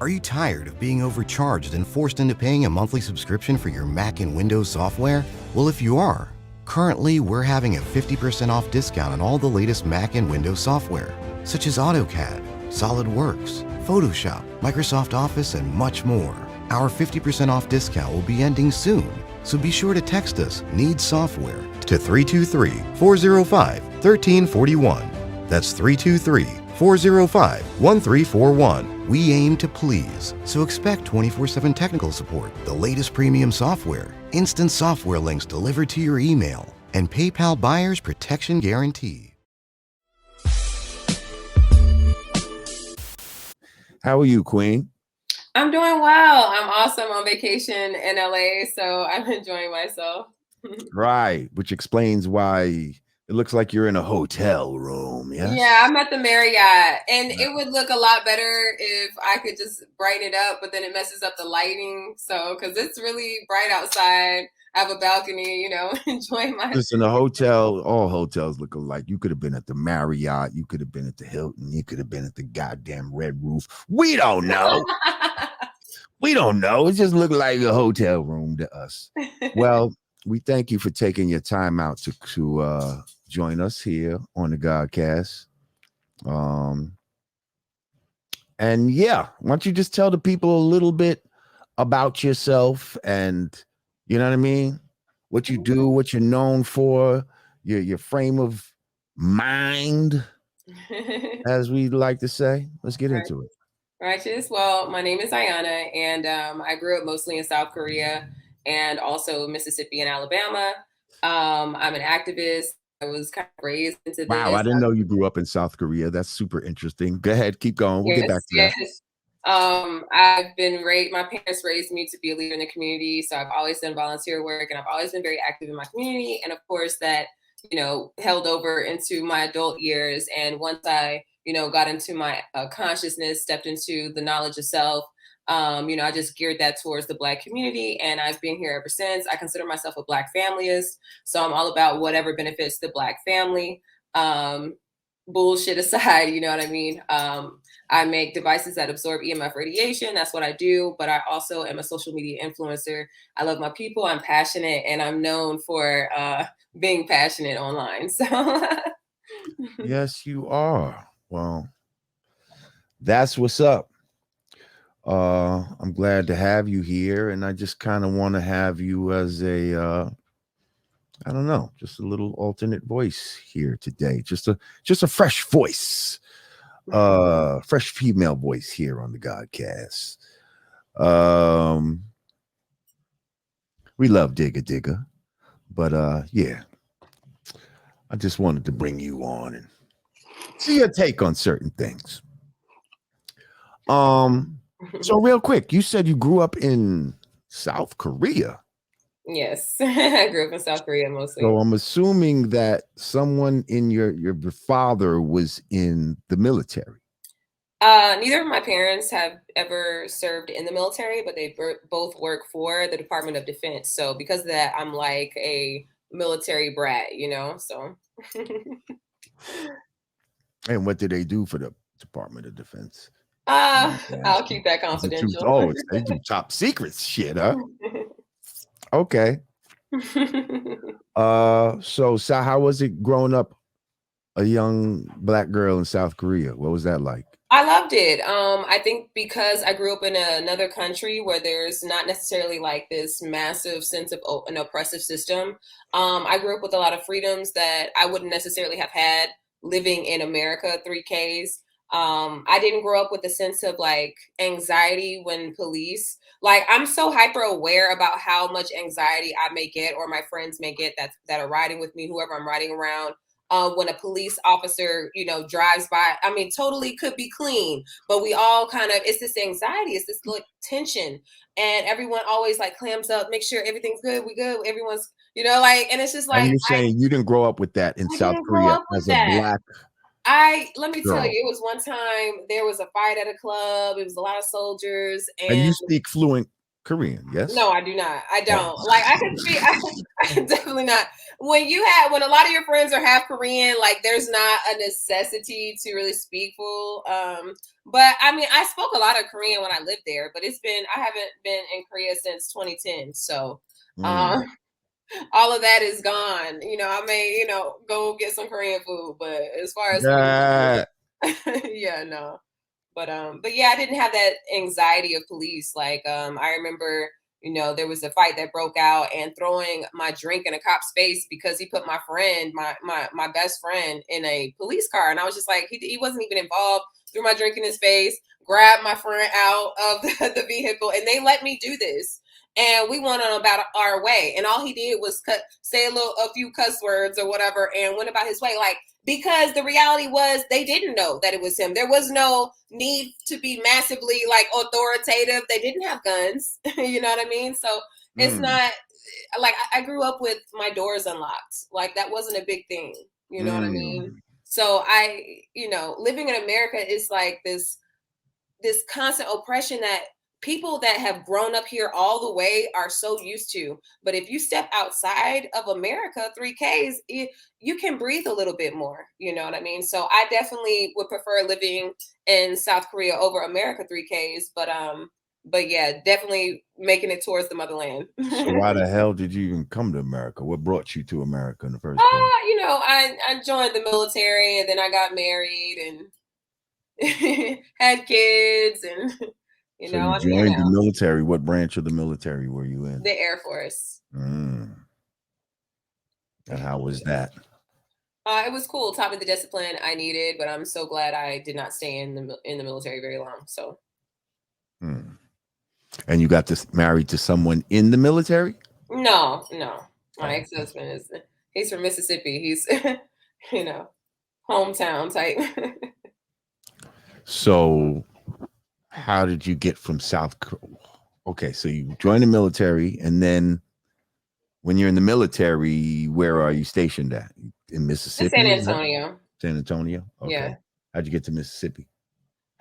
Are you tired of being overcharged and forced into paying a monthly subscription for your Mac and Windows software? Well, if you are, currently we're having a 50% off discount on all the latest Mac and Windows software, such as AutoCAD, SolidWorks, Photoshop, Microsoft Office, and much more. Our 50% off discount will be ending soon, so be sure to text us "Need Software" to 323-405-1341. That's 323-405-1341. We aim to please, so expect 24/7 technical support, the latest premium software, instant software links delivered to your email, and PayPal buyer's protection guarantee. How are you, Queen? I'm doing well. I'm awesome on vacation in LA, so I'm enjoying myself. Right, which explains why it looks like you're in a hotel room. Yes? Yeah, I'm at the Marriott, and it would look a lot better if I could just brighten it up, but then it messes up the lighting. So, because it's really bright outside, I have a balcony, enjoying my. Listen, a hotel, all hotels look alike. You could have been at the Marriott, you could have been at the Hilton, you could have been at the goddamn Red Roof. We don't know. We don't know. It just looked like a hotel room to us. Well, we thank you for taking your time out to join us here on the Godcast. And yeah, why don't you just tell the people a little bit about yourself and, you know what I mean? What you do, what you're known for, your frame of mind, as we like to say. Let's get into it. Righteous. Well, my name is Aayanna, and I grew up mostly in South Korea and also Mississippi and Alabama. I'm an activist. I was kind of raised into this. Wow, I didn't know you grew up in South Korea. That's super interesting. Go ahead, keep going. We'll get back to that. I've been raised. My parents raised me to be a leader in the community, so I've always done volunteer work, and I've always been very active in my community. And of course, that held over into my adult years. And once I got into my consciousness, stepped into the knowledge of self. I just geared that towards the Black community, and I've been here ever since. I consider myself a Black familyist, so I'm all about whatever benefits the Black family. Bullshit aside, you know what I mean? I make devices that absorb EMF radiation. That's what I do, but I also am a social media influencer. I love my people. I'm passionate, and I'm known for being passionate online. So, yes, you are. Well, that's what's up. I'm glad to have you here, and I just kind of want to have you as a I don't know, just a little alternate voice here today. Just a fresh voice. Fresh female voice here on the Godcast. We love Digga, but yeah. I just wanted to bring you on and see your take on certain things. So real quick, you said you grew up in South Korea. Yes, I grew up in South Korea mostly. So I'm assuming that someone in your father was in the military. Neither of my parents have ever served in the military, but they both work for the Department of Defense. So because of that, I'm like a military brat, so. And what did they do for the Department of Defense? I'll keep that confidential. They do top secret shit, huh? Okay. So how was it growing up a young Black girl in South Korea? What was that like? I loved it. I think because I grew up in another country where there's not necessarily like this massive sense of an oppressive system. I grew up with a lot of freedoms that I wouldn't necessarily have had living in America, 3Ks. I didn't grow up with a sense of like anxiety when police, like I'm so hyper aware about how much anxiety I may get or my friends may get that are riding with me, whoever I'm riding around. When a police officer, drives by, I mean, totally could be clean, but we all it's this anxiety, it's this like tension, and everyone always like clams up, make sure everything's good, we good, everyone's, and it's just like. And you're saying you didn't grow up with that in South Korea as a Black. Let me tell you, it was one time there was a fight at a club. It was a lot of soldiers, and you speak fluent Korean, yes? No, I do not. I don't. Like I can speak. I definitely not. When a lot of your friends are half Korean, like there's not a necessity to really speak full. But I mean, I spoke a lot of Korean when I lived there, but I haven't been in Korea since 2010. So, all of that is gone. I may, go get some Korean food, but as far as Yeah. yeah, no. But yeah, I didn't have that anxiety of police. Like, I remember, there was a fight that broke out and throwing my drink in a cop's face because he put my friend, my best friend, in a police car, and I was just like, he wasn't even involved. Threw my drink in his face, grabbed my friend out of the vehicle, and they let me do this. And we went on about our way, and all he did was say a few cuss words or whatever, and went about his way. Like, because the reality was they didn't know that it was him. There was no need to be massively like authoritative. They didn't have guns. You know what I mean? So it's not like I grew up with my doors unlocked. Like that wasn't a big thing. You know what I mean? So living in America is like this constant oppression that people that have grown up here all the way are so used to. But if you step outside of America, 3Ks, you can breathe a little bit more. You know what I mean? So I definitely would prefer living in South Korea over America 3Ks. But yeah, definitely making it towards the motherland. So why the hell did you even come to America? What brought you to America in the first place? I joined the military, and then I got married and had kids, and so you joined the military. What branch of the military were you in? The Air Force. And how was that? It was cool. Taught me the discipline I needed, but I'm so glad I did not stay in the military very long. So. And you got married to someone in the military? No. My ex-husband he's from Mississippi. He's, hometown type. So how did you get from South Korea? Okay, so you joined the military, and then when you're in the military, where are you stationed at? In Mississippi? San Antonio. San Antonio? Okay. Yeah. How'd you get to Mississippi?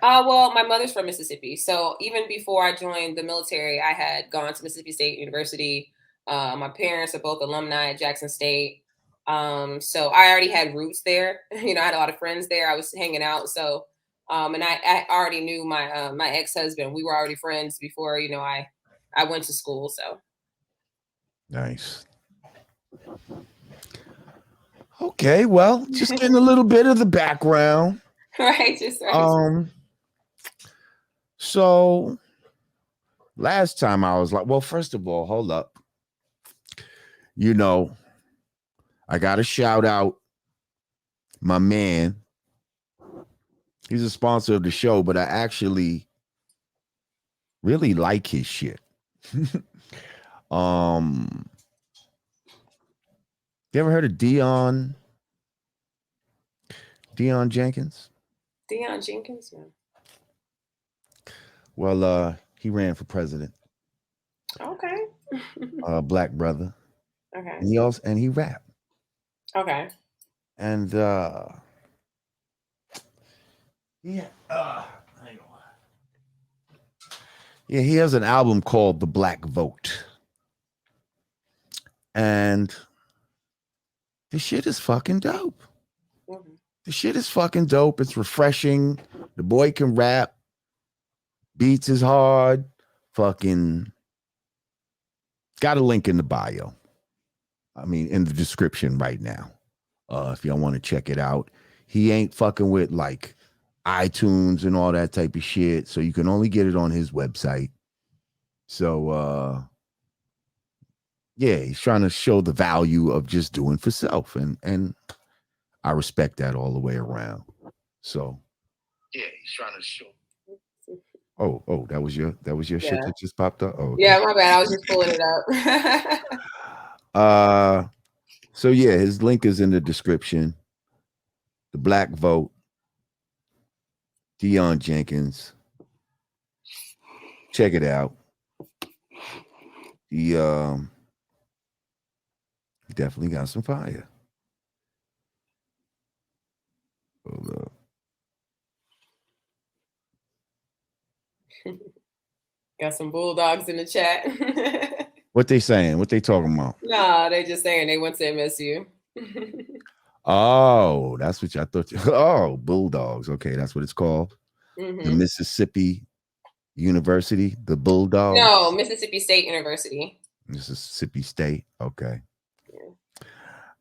Well, my mother's from Mississippi. So even before I joined the military, I had gone to Mississippi State University. My parents are both alumni at Jackson State. So I already had roots there. I had a lot of friends there. I was hanging out. So, and I already knew my my ex-husband. We were already friends before, I went to school. So. Nice. Okay, well, just getting a little bit of the background. Right, just right. So last time I was like, well, first of all, hold up. I got to shout out my man. He's a sponsor of the show, but I actually really like his shit. You ever heard of Dion Jenkins? Dion Jenkins, man. Well, he ran for president. Okay. Black brother. Okay. And he rapped. Okay. And he has an album called The Black Vote. And the shit is fucking dope. Mm-hmm. The shit is fucking dope. It's refreshing. The boy can rap. Beats is hard. Fucking got a link in the bio. I mean, in the description right now. If y'all want to check it out. He ain't fucking with like iTunes and all that type of shit. So you can only get it on his website. So yeah, he's trying to show the value of just doing for self. And I respect that all the way around. So yeah, he's trying to show. Oh, that was your shit that just popped up. Oh, okay. Yeah, my bad. I was just pulling it up. So yeah, his link is in the description. The Black Vote, Dion Jenkins. Check it out. He definitely got some fire. Hold up. Got some bulldogs in the chat. What they saying? What they talking about? Nah, they just saying they went to MSU. Oh, that's what I thought. Oh, Bulldogs. Okay, that's what it's called. The Mississippi University, the Bulldogs. No, Mississippi State University. Mississippi State. Okay.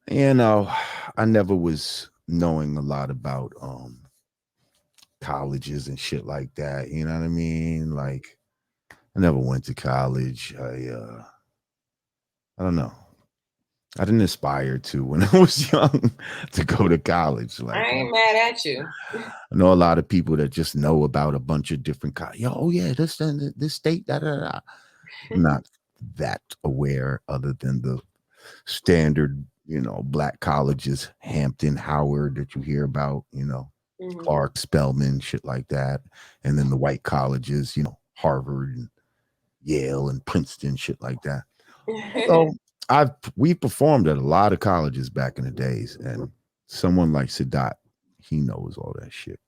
Yeah. I never was knowing a lot about colleges and shit like that. You know what I mean? Like, I never went to college. I don't know. I didn't aspire to when I was young to go to college. Like, I ain't mad at you. I know a lot of people that just know about a bunch of different oh yeah, this state, da, da, da. I'm not that aware other than the standard, black colleges, Hampton, Howard, that you hear about, Clark, Spelman, shit like that. And then the white colleges, Harvard and Yale and Princeton, shit like that. So we performed at a lot of colleges back in the days, and someone like Sadat, he knows all that shit.